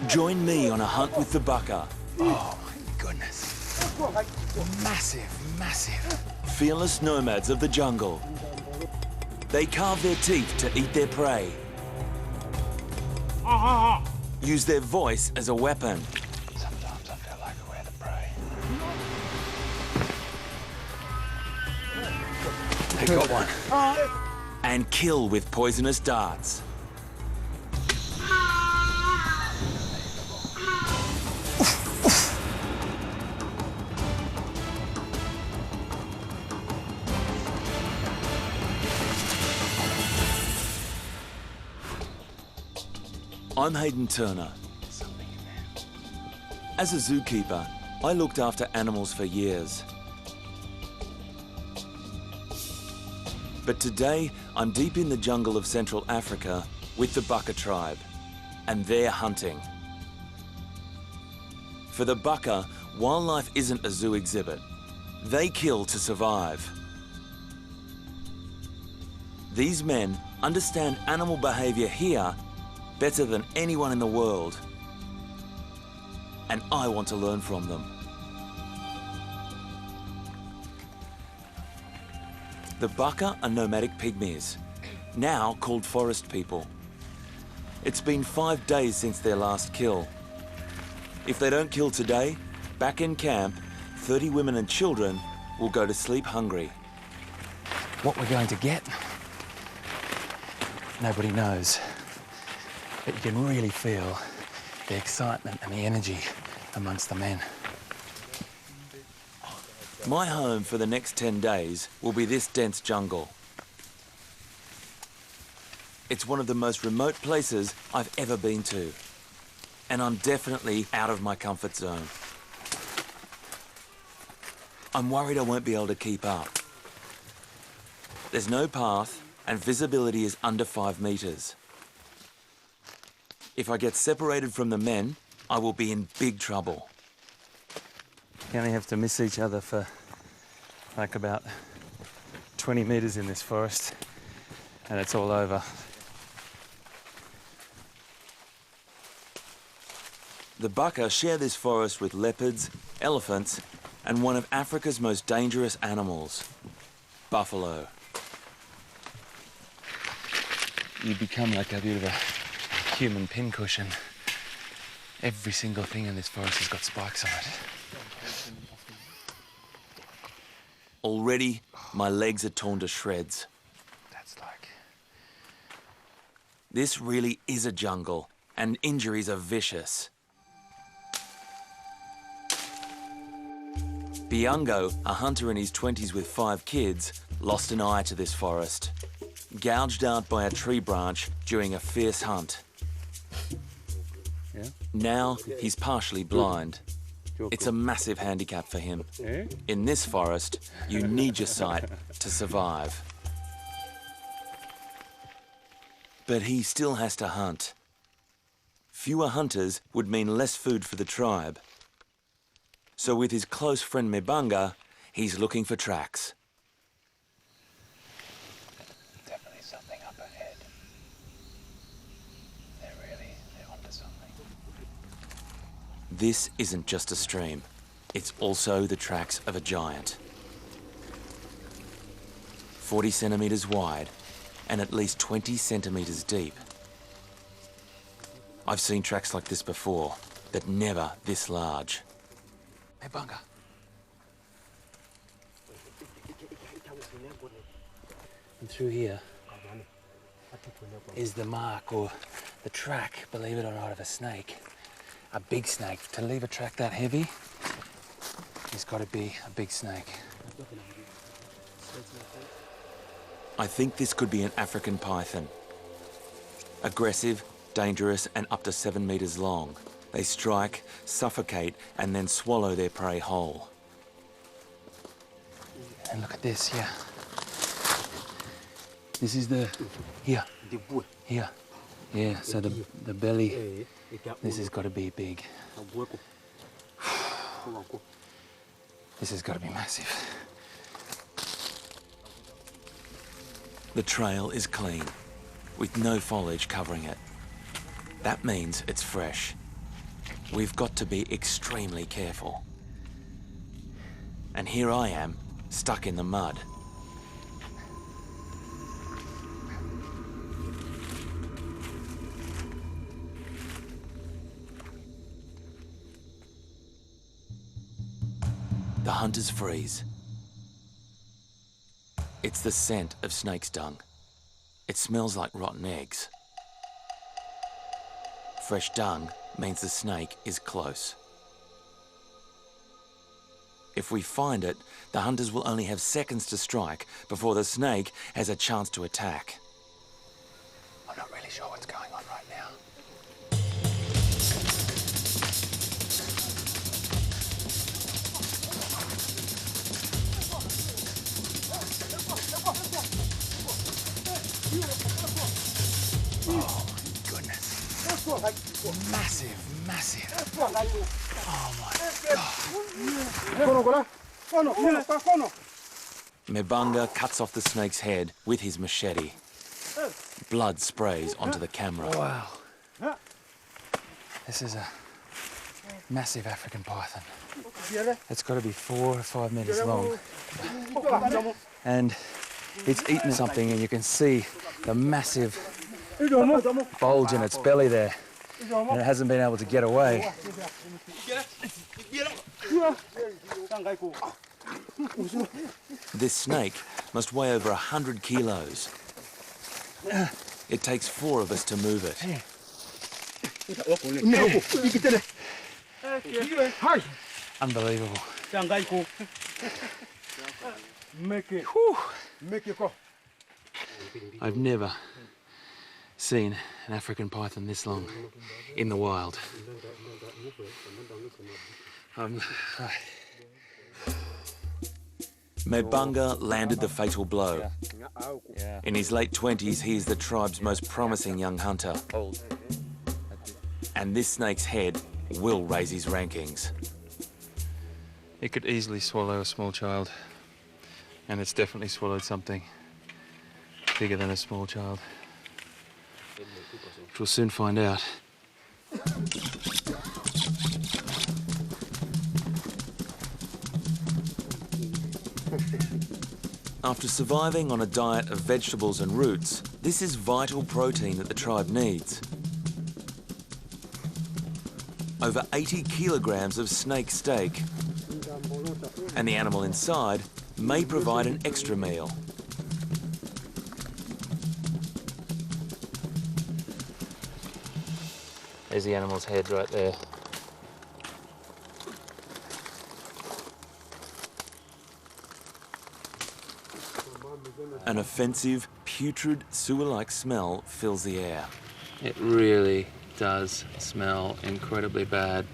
Join me on a hunt with the Baka. Oh my goodness. Massive, massive. Fearless nomads of the jungle. They carve their teeth to eat their prey. Use their voice as a weapon. Sometimes I feel like we're the prey. They got one. And kill with poisonous darts. I'm Hayden Turner. As a zookeeper, I looked after animals for years. But today, I'm deep in the jungle of Central Africa with the Baka tribe, and they're hunting. For the Baka, wildlife isn't a zoo exhibit. They kill to survive. These men understand animal behavior here better than anyone in the world. And I want to learn from them. The Baka are nomadic pygmies, now called forest people. It's been 5 days since their last kill. If they don't kill today, back in camp, 30 women and children will go to sleep hungry. What we're going to get, nobody knows. But you can really feel the excitement and the energy amongst the men. My home for the next 10 days will be this dense jungle. It's one of the most remote places I've ever been to. And I'm definitely out of my comfort zone. I'm worried I won't be able to keep up. There's no path, and visibility is under 5 meters. If I get separated from the men, I will be in big trouble. You only have to miss each other for like about 20 meters in this forest, and it's all over. The Baka share this forest with leopards, elephants, and one of Africa's most dangerous animals, buffalo. You become like a bit of a human pincushion. Every single thing in this forest has got spikes on it. Already, my legs are torn to shreds. That's like... This really is a jungle, and injuries are vicious. Biango, a hunter in his 20s with 5 kids, lost an eye to this forest, gouged out by a tree branch during a fierce hunt. Yeah? Now, he's partially blind. It's a massive handicap for him. In this forest, you need your sight to survive. But he still has to hunt. Fewer hunters would mean less food for the tribe. So with his close friend Mbanga, he's looking for tracks. Definitely something up ahead. They're onto something. This isn't just a stream. It's also the tracks of a giant. 40 centimeters wide and at least 20 centimeters deep. I've seen tracks like this before, but never this large. Hey, Baka. And through here is the mark or the track, believe it or not, of a snake. A big snake. To leave a track that heavy, it's got to be a big snake. I think this could be an African python. Aggressive, dangerous, and up to 7 meters long. They strike, suffocate, and then swallow their prey whole. And look at this, yeah. This is the... Here. Here. Yeah, so the belly, this has got to be big. This has got to be massive. The trail is clean, with no foliage covering it. That means it's fresh. We've got to be extremely careful. And here I am, stuck in the mud. The hunters freeze. It's the scent of snake's dung. It smells like rotten eggs. Fresh dung means the snake is close. If we find it, the hunters will only have seconds to strike before the snake has a chance to attack. I'm not really sure what's going on right now. Oh my goodness. Massive, massive. Oh my God. Mbanga cuts off the snake's head with his machete. Blood sprays onto the camera. Wow. This is a massive African python. It's got to be 4 or 5 meters long. And it's eaten something, and you can see the massive bulge in its belly there. And it hasn't been able to get away. This snake must weigh over 100 kilos. It takes 4 of us to move it. Unbelievable. I've never seen an African python this long in the wild. Mbanga landed the fatal blow. In his late 20s, he is the tribe's most promising young hunter. And this snake's head will raise his rankings. It could easily swallow a small child, and it's definitely swallowed something bigger than a small child. We'll soon find out. After surviving on a diet of vegetables and roots, this is vital protein that the tribe needs. Over 80 kilograms of snake steak, and the animal inside may provide an extra meal. There's the animal's head right there. An offensive, putrid, sewer-like smell fills the air. It really does smell incredibly bad.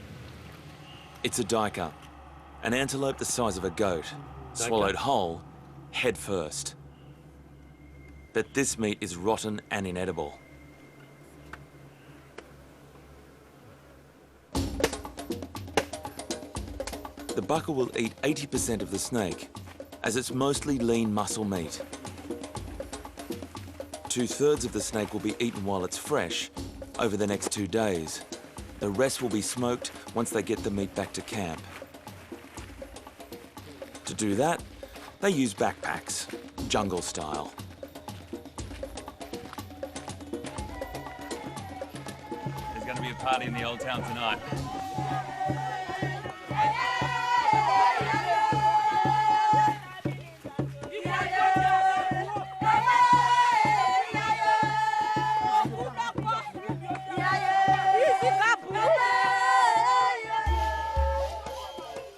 It's a duiker, an antelope the size of a goat, swallowed whole, head first. But this meat is rotten and inedible. The Baka will eat 80% of the snake, as it's mostly lean muscle meat. 2/3 of the snake will be eaten while it's fresh, over the next 2 days. The rest will be smoked once they get the meat back to camp. To do that, they use backpacks, jungle style. There's going to be a party in the old town tonight.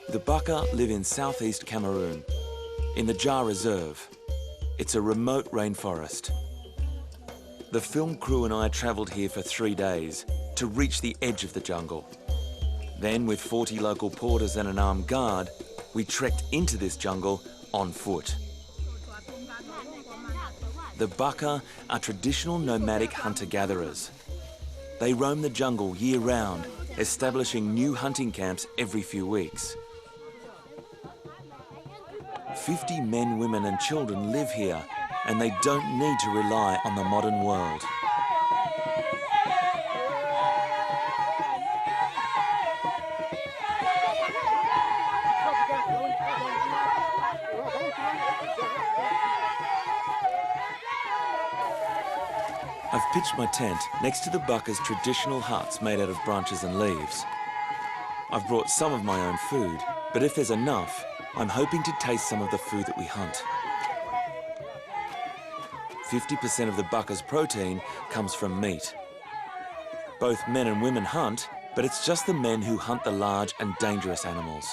The Baka live in southeast Cameroon, in the Jar Reserve. It's a remote rainforest. The film crew and I travelled here for 3 days to reach the edge of the jungle. Then, with 40 local porters and an armed guard, we trekked into this jungle on foot. The Baka are traditional nomadic hunter-gatherers. They roam the jungle year-round, establishing new hunting camps every few weeks. 50 men, women and children live here, and they don't need to rely on the modern world. pitched my tent next to the Baka's traditional huts made out of branches and leaves. I've brought some of my own food, but if there's enough, I'm hoping to taste some of the food that we hunt. 50% of the Baka's protein comes from meat. Both men and women hunt, but it's just the men who hunt the large and dangerous animals.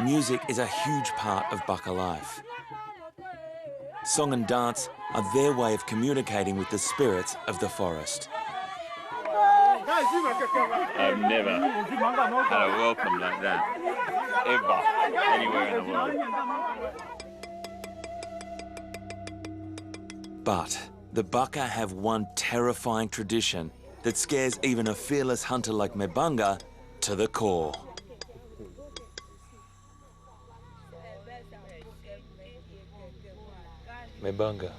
Music is a huge part of Baka life. Song and dance are their way of communicating with the spirits of the forest. I've never had a welcome like that, ever, anywhere in the world. But the Baka have one terrifying tradition that scares even a fearless hunter like Mebanga to the core. Mebanga,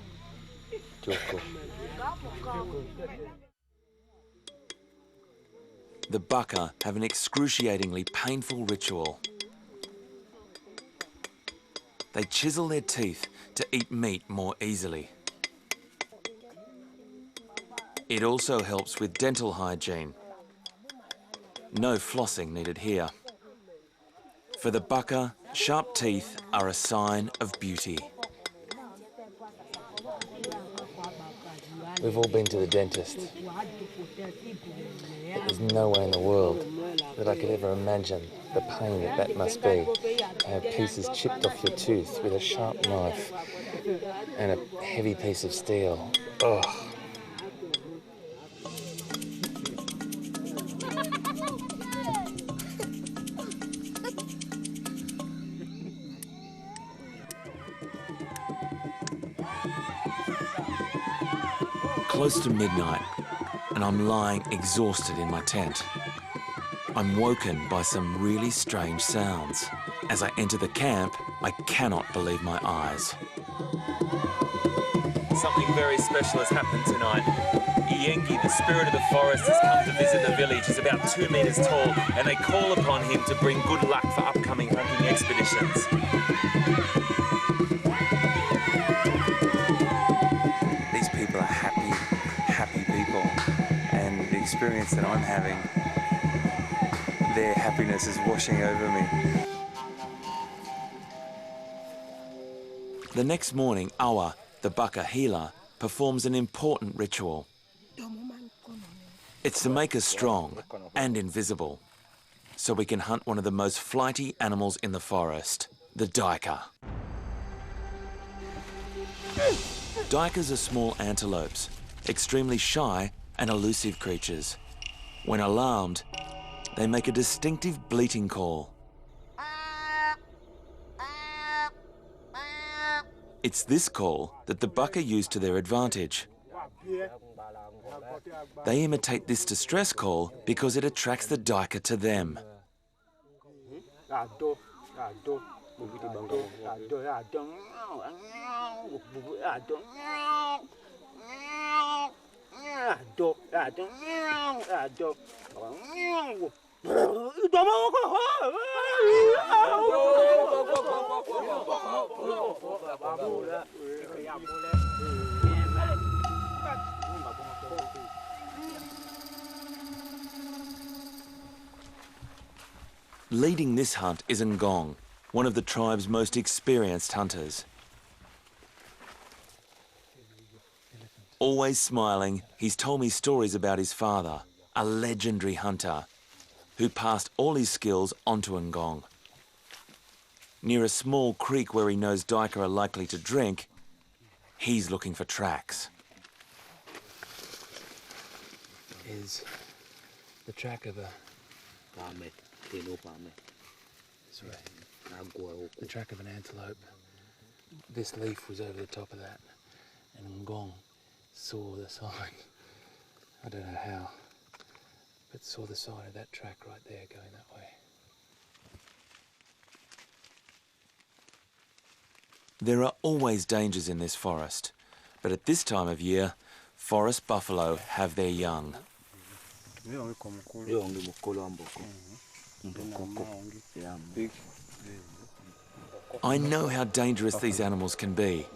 Joko. The Baka have an excruciatingly painful ritual. They chisel their teeth to eat meat more easily. It also helps with dental hygiene. No flossing needed here. For the Baka, sharp teeth are a sign of beauty. We've all been to the dentist. But there's no way in the world that I could ever imagine the pain that must be, to have pieces chipped off your tooth with a sharp knife and a heavy piece of steel. Ugh. Close to midnight, and I'm lying exhausted in my tent. I'm woken by some really strange sounds. As I enter the camp, I cannot believe my eyes. Something very special has happened tonight. Iyengi, the spirit of the forest, has come to visit the village. He's about 2 meters tall, and they call upon him to bring good luck for upcoming hunting expeditions. These people are happy people, and the experience that I'm having, their happiness is washing over me. The next morning, Awa, the Baka healer, performs an important ritual. It's to make us strong and invisible, so we can hunt one of the most flighty animals in the forest, the duiker. Duikers are small antelopes, extremely shy and elusive creatures. When alarmed, they make a distinctive bleating call. It's this call that the Baka use to their advantage. They imitate this distress call because it attracts the duiker to them. Leading this hunt is Ngong, one of the tribe's most experienced hunters. Always smiling, he's told me stories about his father, a legendary hunter, who passed all his skills onto Ngong. Near a small creek where he knows duiker are likely to drink, he's looking for tracks. Is the track of a... Sorry. The track of an antelope. This leaf was over the top of that, and Ngong saw the sign. I don't know how, but saw the sign of that track right there going that way. There are always dangers in this forest, but at this time of year, forest buffalo have their young. I know how dangerous these animals can be.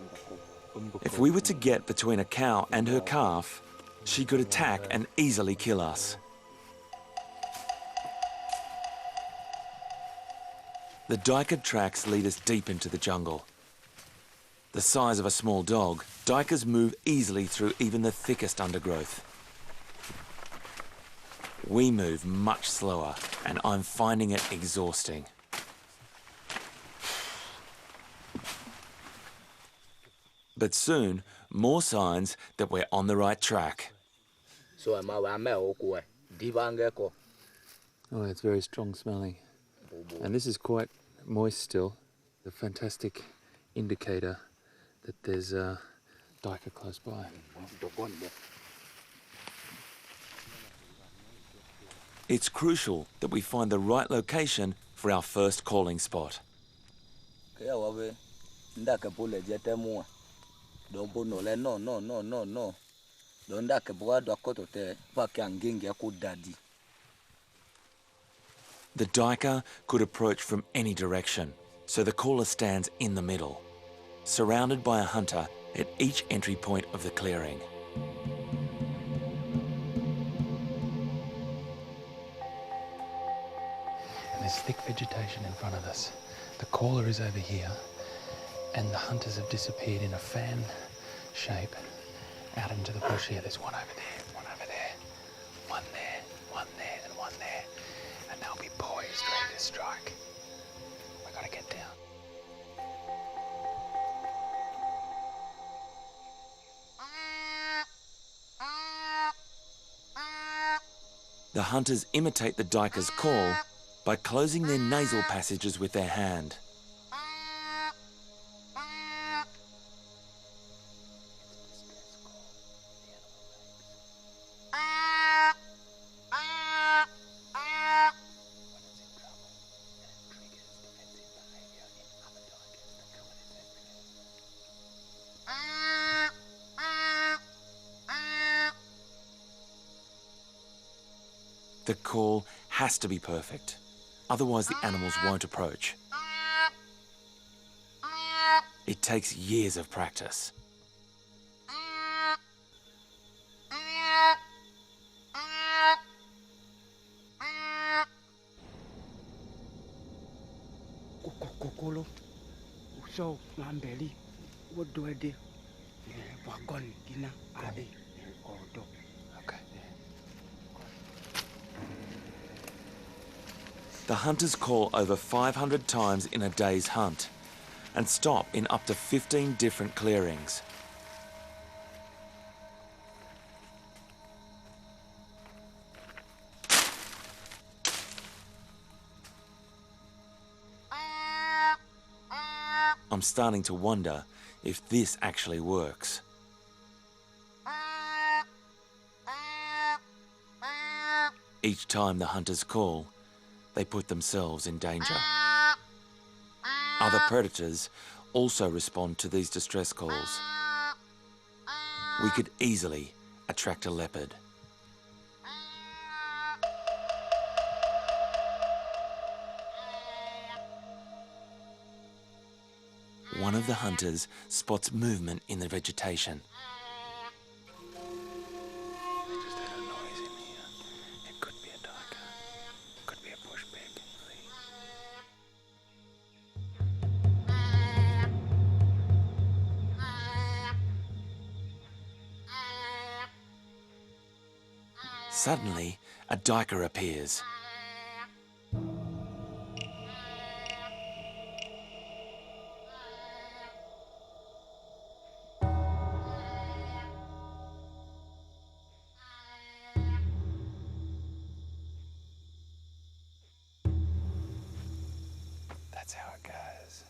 If we were to get between a cow and her calf, she could attack and easily kill us. The duiker tracks lead us deep into the jungle. The size of a small dog, duikers move easily through even the thickest undergrowth. We move much slower, and I'm finding it exhausting. But soon, more signs that we're on the right track. Oh, it's very strong smelling. And this is quite moist still. A fantastic indicator that there's a duiker close by. It's crucial that we find the right location for our first calling spot. The duiker could approach from any direction, so the caller stands in the middle, surrounded by a hunter at each entry point of the clearing. And there's thick vegetation in front of us. The caller is over here, and the hunters have disappeared in a fan shape out into the bush here. There's one over there, one over there, one there, one there, and one there. And they'll be poised, ready to strike. We've got to get down. The hunters imitate the duiker's call by closing their nasal passages with their hand. The call has to be perfect, otherwise the animals won't approach. It takes years of practice. The hunters call over 500 times in a day's hunt and stop in up to 15 different clearings. I'm starting to wonder if this actually works. Each time the hunters call, they put themselves in danger. Other predators also respond to these distress calls. We could easily attract a leopard. One of the hunters spots movement in the vegetation. Suddenly, a duiker appears. That's how it goes,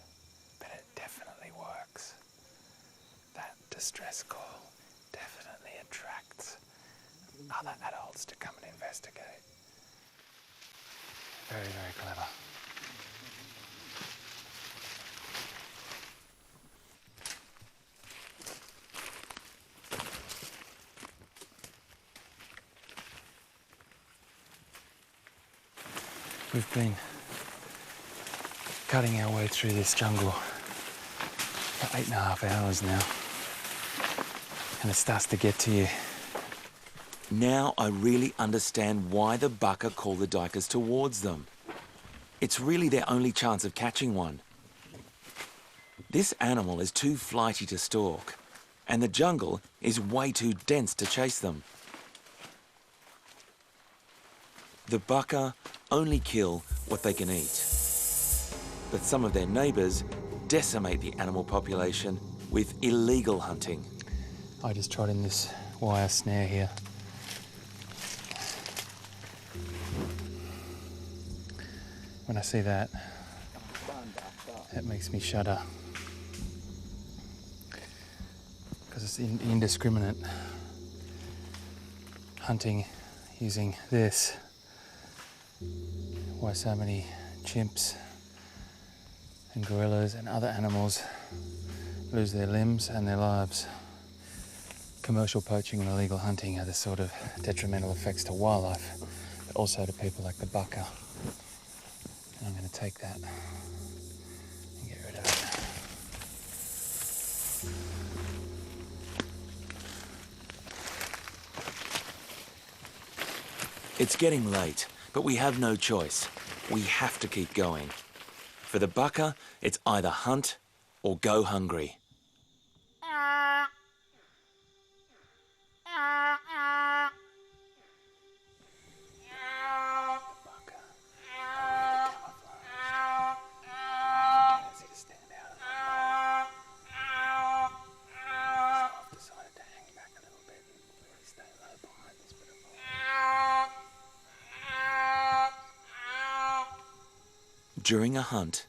but it definitely works. That distress call definitely attracts other adults to come and investigate. Very, very clever. We've been cutting our way through this jungle for 8.5 hours now. and it starts to get to you. Now I really understand why the Baka call the duikers towards them. It's really their only chance of catching one. This animal is too flighty to stalk, and the jungle is way too dense to chase them. The Baka only kill what they can eat. But some of their neighbours decimate the animal population with illegal hunting. I just trod in this wire snare here. When I see that, it makes me shudder. Because it's indiscriminate hunting using this. Why so many chimps and gorillas and other animals lose their limbs and their lives. Commercial poaching and illegal hunting have the sort of detrimental effects to wildlife, but also to people like the Baka. And I'm going to take that and get rid of it. It's getting late, but we have no choice. We have to keep going. For the Baka, it's either hunt or go hungry. During a hunt,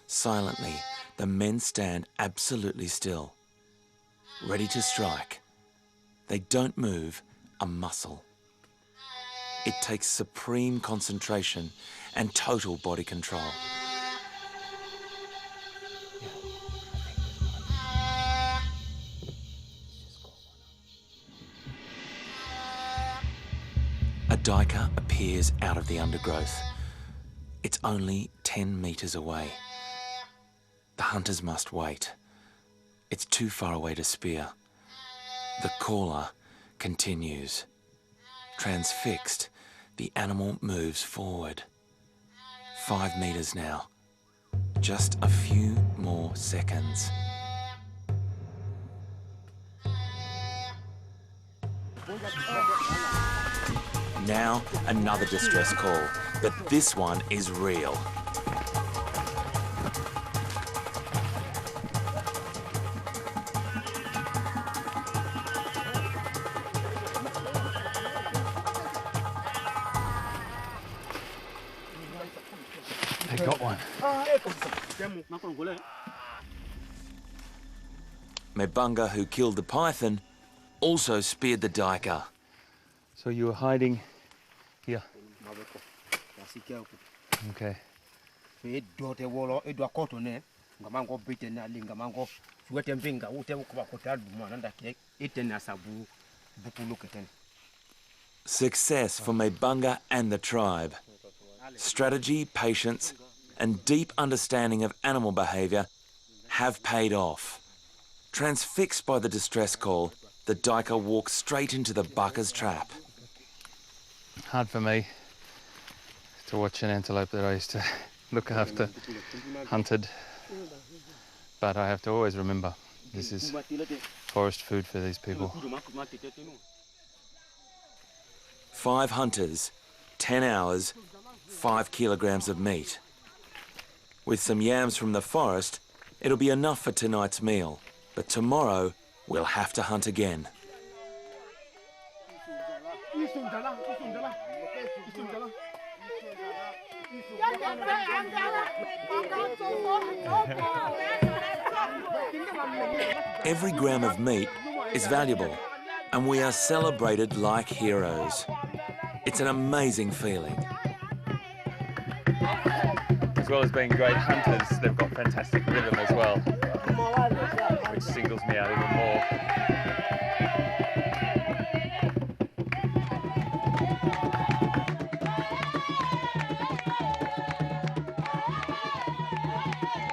silently, the men stand absolutely still, ready to strike. They don't move a muscle. It takes supreme concentration and total body control. A duiker appears out of the undergrowth. It's only 10 metres away. The hunters must wait. It's too far away to spear. The caller continues. Transfixed, the animal moves forward. 5 metres now. Just a few more seconds. Now, another distress call, but this one is real. They got one. Mbanga, who killed the python, also speared the duiker. So you were hiding here? Okay. Success for Mbanga and the tribe. Strategy, patience, and deep understanding of animal behaviour have paid off. Transfixed by the distress call, the duiker walks straight into the Baka's trap. Hard for me to watch an antelope that I used to look after hunted, but I have to always remember this is forest food for these people. 5 hunters, 10 hours, 5 kilograms of meat. With some yams from the forest, it'll be enough for tonight's meal. But tomorrow, we'll have to hunt again. Every gram of meat is valuable, and we are celebrated like heroes. It's an amazing feeling. As well as being great hunters, they've got fantastic rhythm as well, which singles me out even more.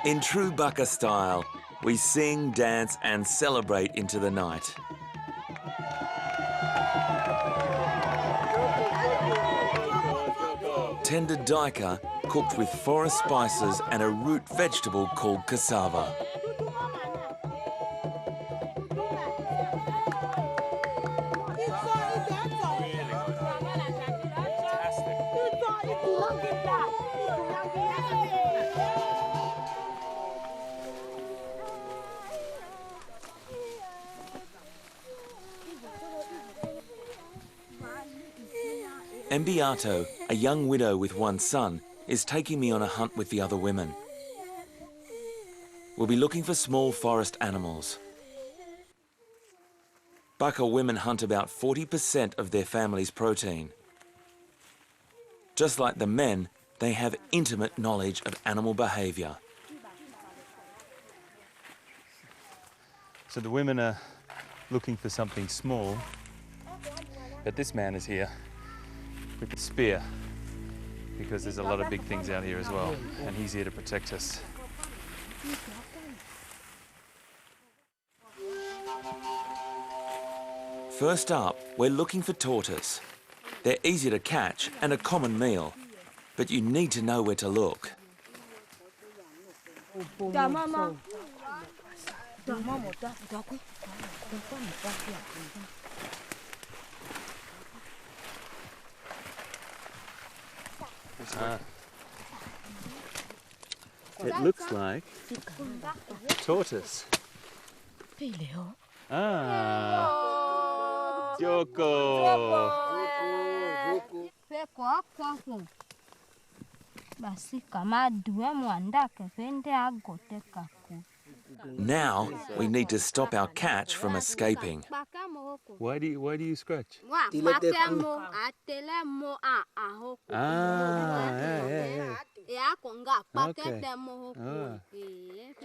In true Baka style, we sing, dance and celebrate into the night. tender daika cooked with forest spices and a root vegetable called cassava. Mbiato, a young widow with one son, is taking me on a hunt with the other women. We'll be looking for small forest animals. Baka women hunt about 40% of their family's protein. Just like the men, they have intimate knowledge of animal behaviour. So the women are looking for something small, but this man is here with a spear because there's a lot of big things out here as well, and he's here to protect us. First up, we're looking for tortoise. They're easy to catch and a common meal, but you need to know where to look. It looks like tortoise. Ah, Joko. Now we need to stop our catch from escaping. Why do you scratch? Okay.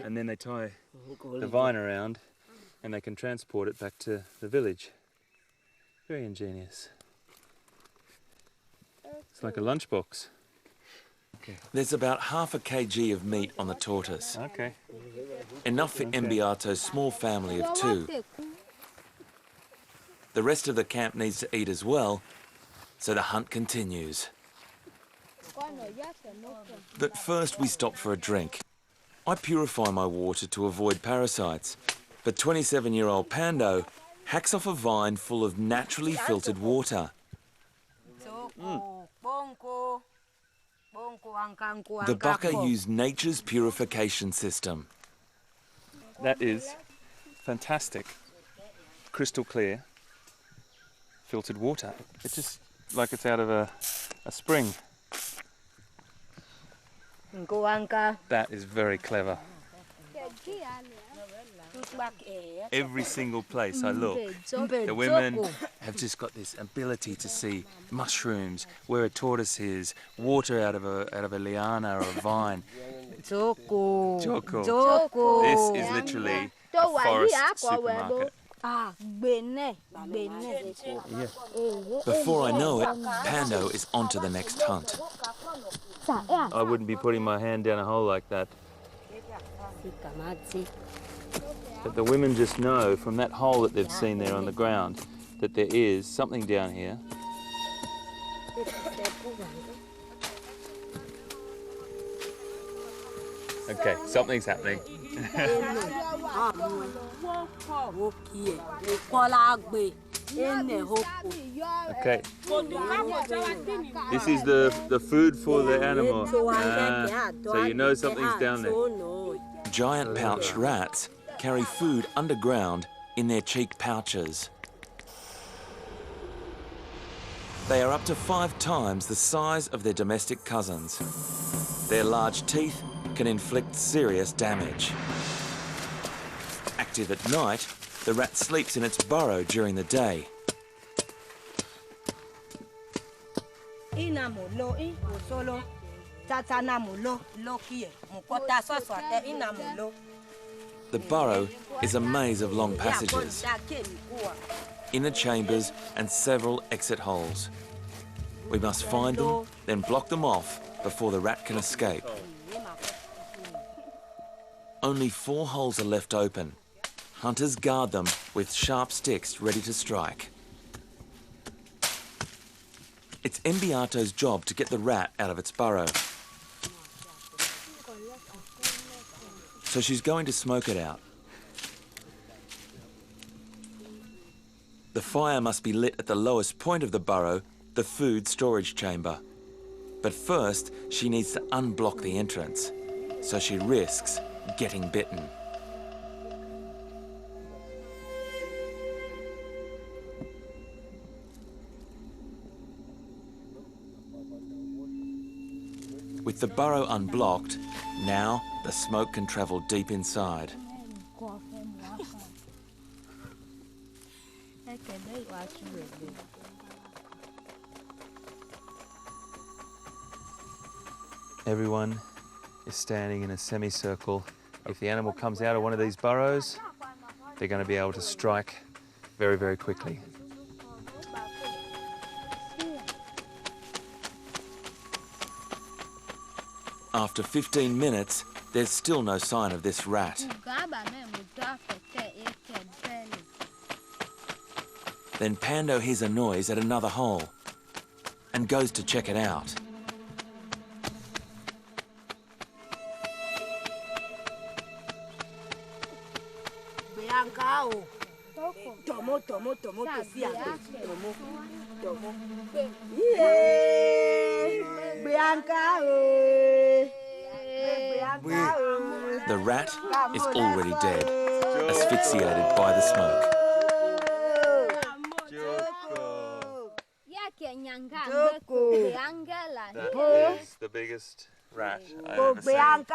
And then they tie the vine around and they can transport it back to the village. Very ingenious. It's like a lunchbox. There's about half a kg of meat on the tortoise. Okay. Enough for Mbiato's small family of 2. The rest of the camp needs to eat as well, so the hunt continues. But first we stop for a drink. I purify my water to avoid parasites, but 27-year-old Pando hacks off a vine full of naturally filtered water. The Baka use nature's purification system. That is fantastic. Crystal clear, filtered water. It's just like it's out of a spring. That is very clever. Every single place I look, the women have just got this ability to see mushrooms, where a tortoise is, water out of a liana or a vine. Joko. This is literally a forest supermarket. Before I know it, Pando is onto the next hunt. I wouldn't be putting my hand down a hole like that. But the women just know from that hole that they've seen there on the ground that there is something down here. Okay, something's happening. Okay. This is the food for the animal. So you know something's down there. Giant pouched rats carry food underground in their cheek pouches. They are up to 5 times the size of their domestic cousins. Their large teeth can inflict serious damage. Active at night, the rat sleeps in its burrow during the day. The burrow is a maze of long passages, inner chambers and several exit holes. We must find them, then block them off before the rat can escape. Only 4 holes are left open. Hunters guard them with sharp sticks ready to strike. It's Mbiato's job to get the rat out of its burrow. So she's going to smoke it out. The fire must be lit at the lowest point of the burrow, the food storage chamber. But first, she needs to unblock the entrance, so she risks getting bitten. With the burrow unblocked, now the smoke can travel deep inside. Everyone is standing in a semicircle. If the animal comes out of one of these burrows, they're going to be able to strike very, very quickly. After 15 minutes, there's still no sign of this rat. Then Pando hears a noise at another hole and goes to check it out. The rat is already dead, asphyxiated by the smoke. That is the biggest rat I've ever seen.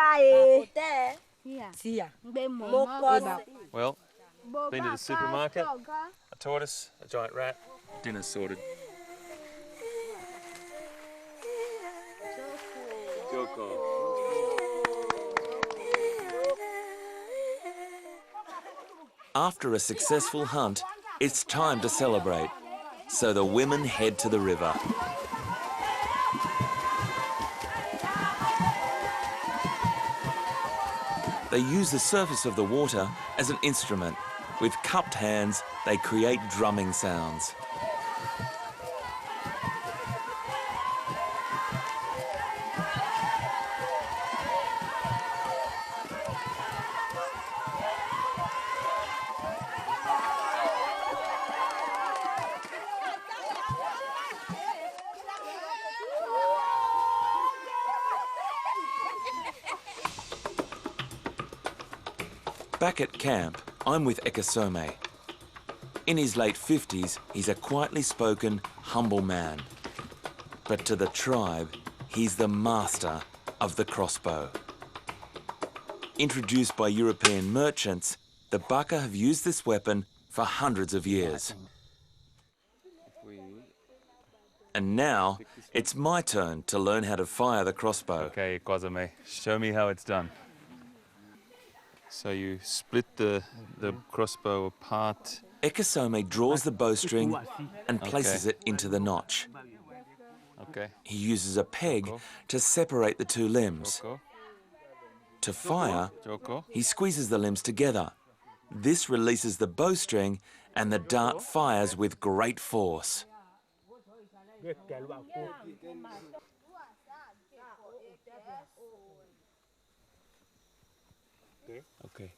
Well, been to the supermarket, a tortoise, a giant rat, dinner sorted. After a successful hunt, it's time to celebrate. So the women head to the river. They use the surface of the water as an instrument. With cupped hands, they create drumming sounds. Back at camp, I'm with Ekasome. In his late 50s, he's a quietly spoken, humble man. But to the tribe, he's the master of the crossbow. Introduced by European merchants, the Baka have used this weapon for hundreds of years. And now, it's my turn to learn how to fire the crossbow. Okay, Kwazame, show me how it's done. So you split the crossbow apart. Ekasome draws the bowstring and places it into the notch. Okay. He uses a peg to separate the two limbs. To fire, he squeezes the limbs together. This releases the bowstring and the dart fires with great force. Okay.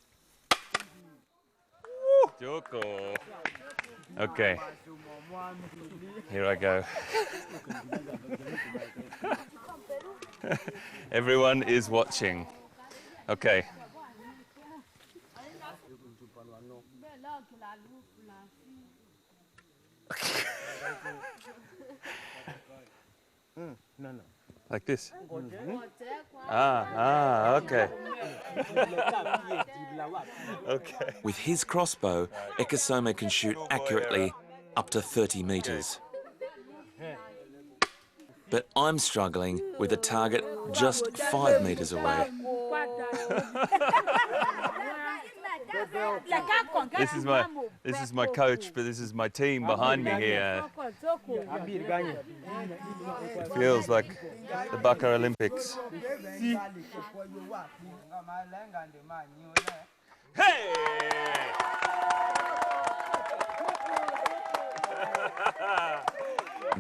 Joko. Okay. Here I go. Everyone is watching. Okay. Like this? Okay. Okay. With his crossbow, Ekasome can shoot accurately up to 30 meters. But I'm struggling with a target just 5 meters away. This is my coach, but this is my team behind me here. It feels like the Baka Olympics. Hey!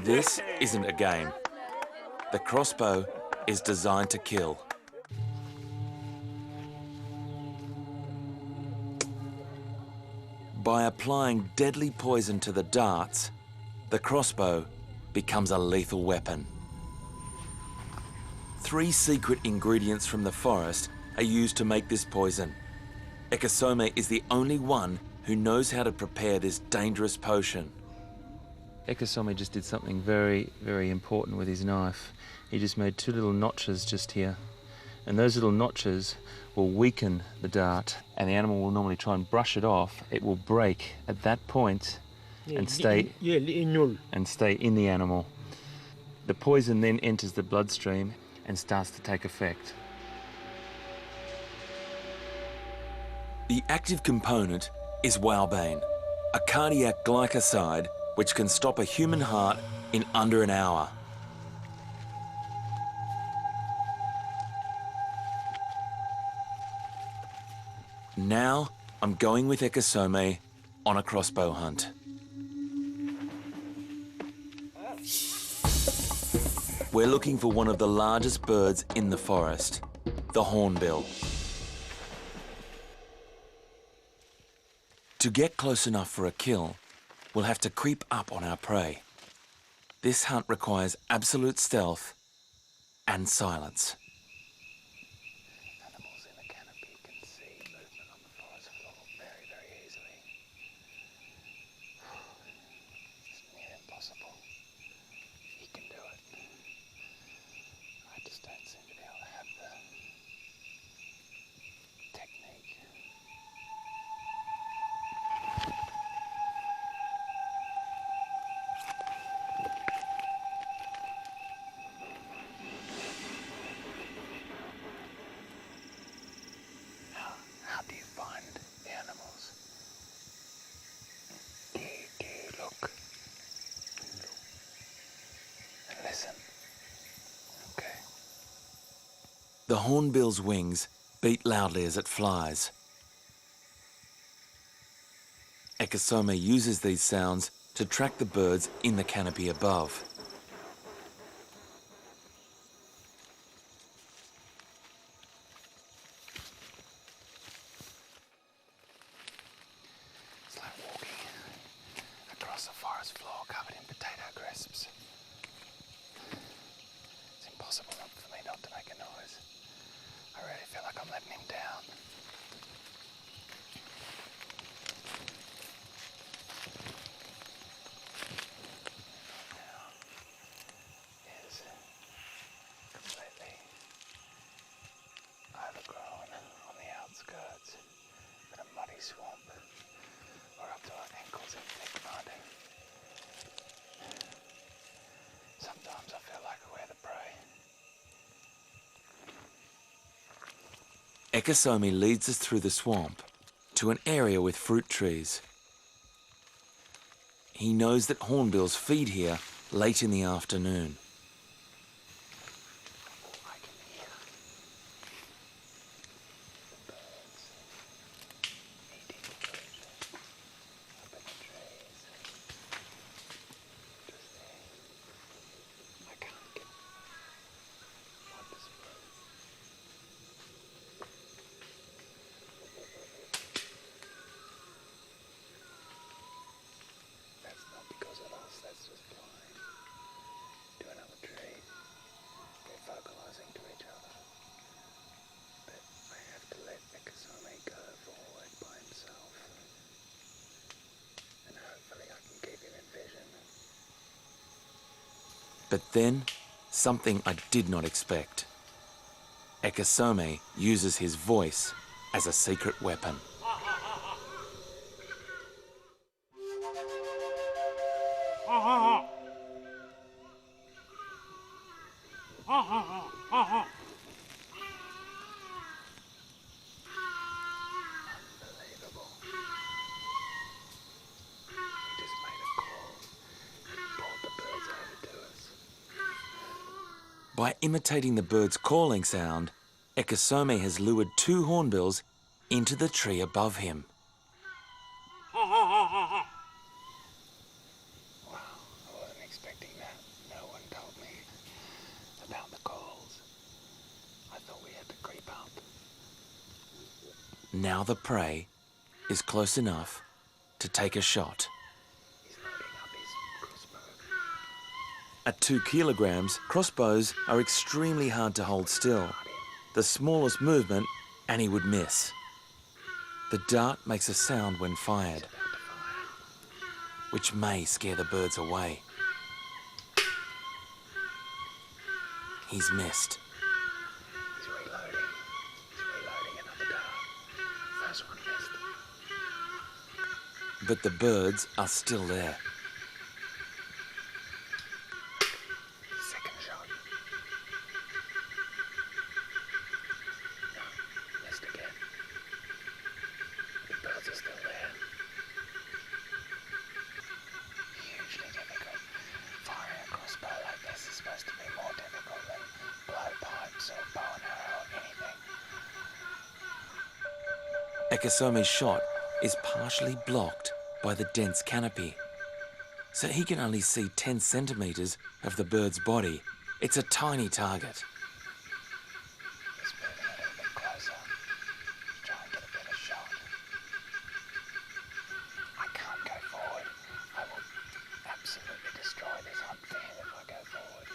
This isn't a game. The crossbow is designed to kill. By applying deadly poison to the darts, the crossbow becomes a lethal weapon. 3 secret ingredients from the forest are used to make this poison. Ekasome is the only one who knows how to prepare this dangerous potion. Ekasome just did something very, very important with his knife. He just made 2 little notches just here. And those little notches will weaken the dart, and the animal will normally try and brush it off. It will break at that point and stay in the animal. The poison then enters the bloodstream and starts to take effect. The active component is Walbane, a cardiac glycoside which can stop a human heart in under an hour. Now I'm going with Ekasome on a crossbow hunt. We're looking for one of the largest birds in the forest, the hornbill. To get close enough for a kill, we'll have to creep up on our prey. This hunt requires absolute stealth and silence. Animals in the canopy can see movement on the forest floor very, very easily. It's near impossible. He can do it. I just don't seem to be able to have the technique. How do you find the animals? Do you look and listen? Okay. The hornbill's wings beat loudly as it flies. Ekasome uses these sounds to track the birds in the canopy above. It's like walking across a forest floor covered in potato crisps. It's impossible for me not to make a noise. I really feel like I'm letting him down. Now is completely overgrown on the outskirts, but a muddy swamp. We're up to our ankles in thick mud. Sometimes I feel like we're the prey. Ekasome leads us through the swamp to an area with fruit trees. He knows that hornbills feed here late in the afternoon. I can hear the birds eating fruit up in the trees. Just there. I can't get what this fruit. That's not because of us, that's just flying to another tree. We're vocalizing to each other. But I have to let Ekasome go forward by himself. And hopefully I can keep him in vision. But then, something I did not expect. Ekasome uses his voice as a secret weapon. Unbelievable. He just made a call and brought the birds over to us. By imitating the bird's calling sound, Ekasome has lured 2 hornbills into the tree above him. Wow, I wasn't expecting that. Now the prey is close enough to take a shot. At 2 kilograms, crossbows are extremely hard to hold still. The smallest movement and he would miss. The dart makes a sound when fired, which may scare the birds away. He's missed. He's reloading. He's reloading another dart. First one missed. But the birds are still there. Second shot. No, missed again. The birds are still there. Hugely difficult. Firing a crossbow like this is supposed to be more difficult than blowpipes or bow and arrow or anything. Ekesome's shot is partially blocked by the dense canopy, so he can only see 10 centimetres of the bird's body. It's a tiny target. He's moving a little bit closer. Try and get a better shot. I can't go forward. I will absolutely destroy this hunt for him if I go forward.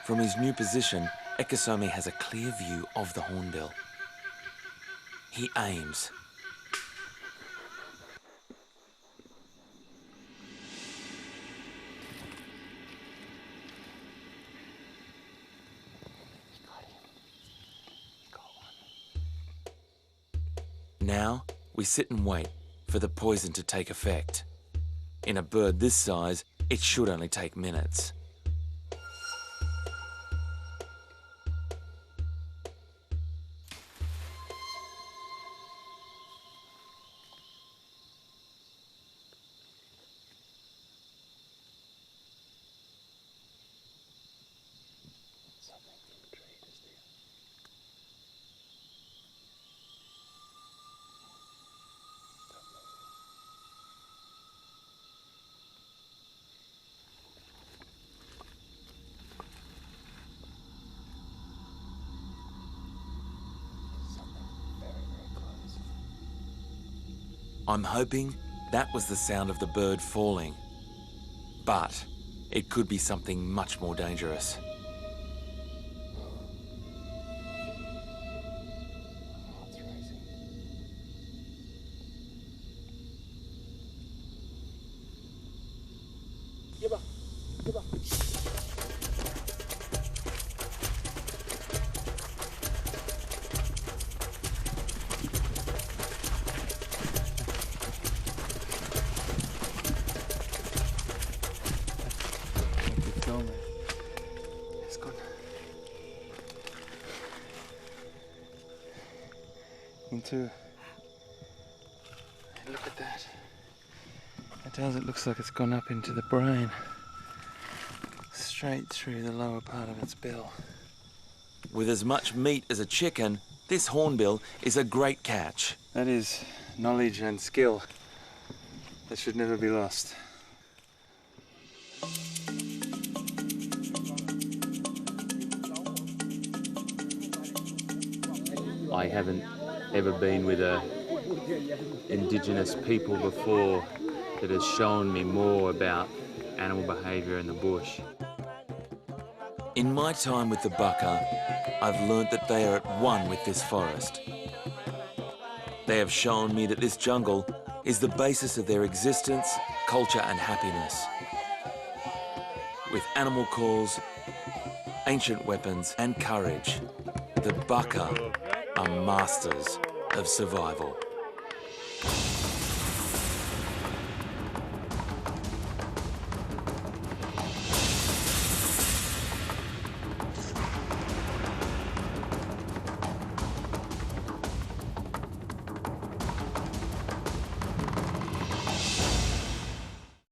From his new position, Ekesome has a clear view of the hornbill. He aims. Now, we sit and wait for the poison to take effect. In a bird this size, it should only take minutes. I'm hoping that was the sound of the bird falling, but it could be something much more dangerous. It's gone into. Look at that. It does. It looks like it's gone up into the brain, straight through the lower part of its bill. With as much meat as a chicken, this hornbill is a great catch. That is knowledge and skill that should never be lost. I haven't ever been with a indigenous people before that has shown me more about animal behaviour in the bush. In my time with the Baka, I've learnt that they are at one with this forest. They have shown me that this jungle is the basis of their existence, culture and happiness. With animal calls, ancient weapons and courage, the Baka are masters of survival.